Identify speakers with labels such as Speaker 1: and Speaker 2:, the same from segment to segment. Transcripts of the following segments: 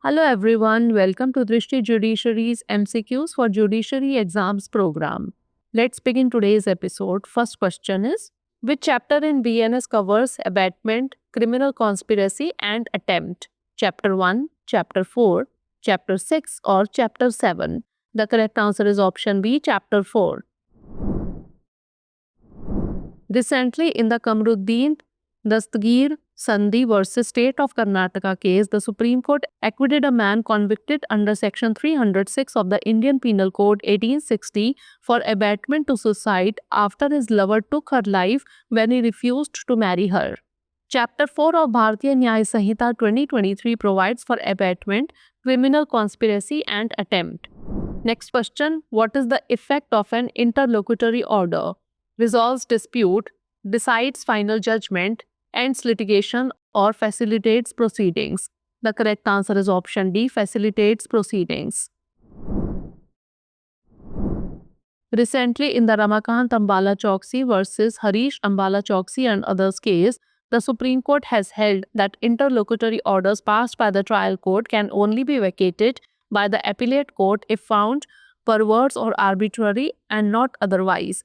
Speaker 1: Hello everyone, welcome to Drishti Judiciary's MCQs for Judiciary Exams program. Let's begin today's episode. First question is, which chapter in BNS covers abatement, criminal conspiracy and attempt? Chapter 1, Chapter 4, Chapter 6 or Chapter 7? The correct answer is option B, Chapter 4. Recently, in the Kamruddin Dastagir Sandhi versus State of Karnataka case, the Supreme Court acquitted a man convicted under Section 306 of the Indian Penal Code 1860 for abatement to suicide after his lover took her life when he refused to marry her. Chapter 4 of Bharatiya Nyaya Sanhita 2023 provides for abatement, criminal conspiracy and attempt. Next question, what is the effect of an interlocutory order? Resolves dispute, decides final judgment, ends litigation or facilitates proceedings. The correct answer is option D, facilitates proceedings. Recently, in the Ramakant Ambala Choksi versus Harish Ambala Choksi and others case, the Supreme Court has held that interlocutory orders passed by the trial court can only be vacated by the appellate court if found perverse or arbitrary and not otherwise.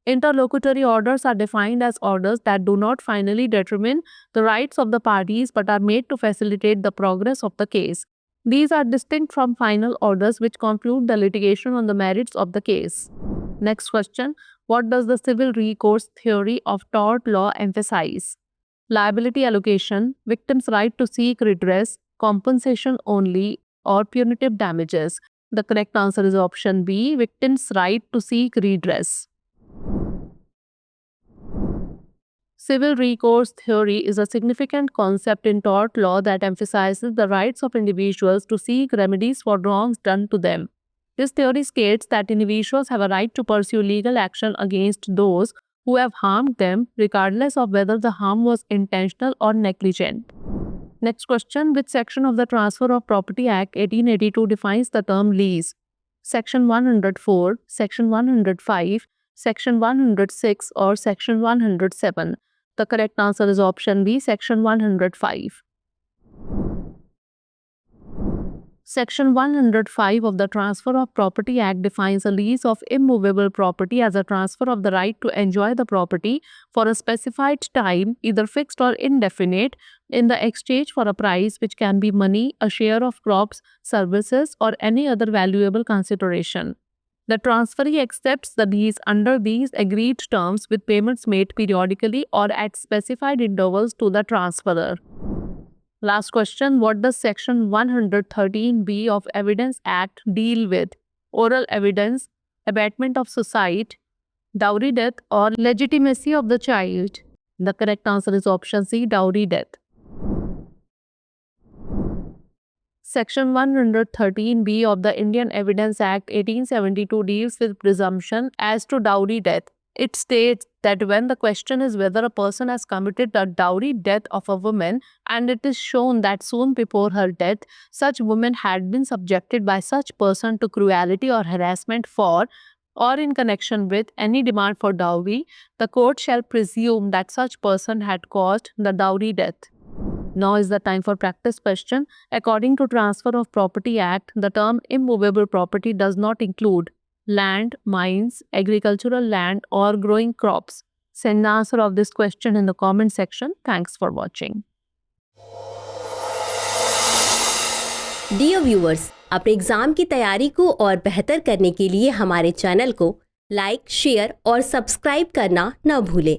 Speaker 1: Interlocutory orders are defined as orders that do not finally determine the rights of the parties but are made to facilitate the progress of the case. These are distinct from final orders which conclude the litigation on the merits of the case. Next question, what does the civil recourse theory of tort law emphasize? Liability allocation, victim's right to seek redress, compensation only, or punitive damages. The correct answer is option B, victim's right to seek redress. Civil recourse theory is a significant concept in tort law that emphasizes the rights of individuals to seek remedies for wrongs done to them. This theory states that individuals have a right to pursue legal action against those who have harmed them, regardless of whether the harm was intentional or negligent. Next question, which section of the Transfer of Property Act 1882 defines the term lease? Section 104, Section 105, Section 106 or Section 107? The correct answer is option B, Section 105. Section 105 of the Transfer of Property Act defines a lease of immovable property as a transfer of the right to enjoy the property for a specified time, either fixed or indefinite, in the exchange for a price which can be money, a share of crops, services, or any other valuable consideration. The transferee accepts the lease under these agreed terms with payments made periodically or at specified intervals to the transferor. Last question, what does Section 113B of Evidence Act deal with? Oral evidence, abatement of suicide, dowry death, or legitimacy of the child? The correct answer is option C, dowry death. Section 113B of the Indian Evidence Act 1872 deals with presumption as to dowry death. It states that when the question is whether a person has committed the dowry death of a woman and it is shown that soon before her death, such woman had been subjected by such person to cruelty or harassment for or in connection with any demand for dowry, the court shall presume that such person had caused the dowry death. Now is the time for practice question. According to Transfer of Property Act, the term immovable property does not include land, mines, agricultural land, or growing crops. Send the answer of this question in the comment section. Thanks for watching.
Speaker 2: Dear viewers, अपने exam की तैयारी को और बेहतर करने के लिए हमारे चैनल को लाइक, शेयर और सब्सक्राइब करना न भूलें।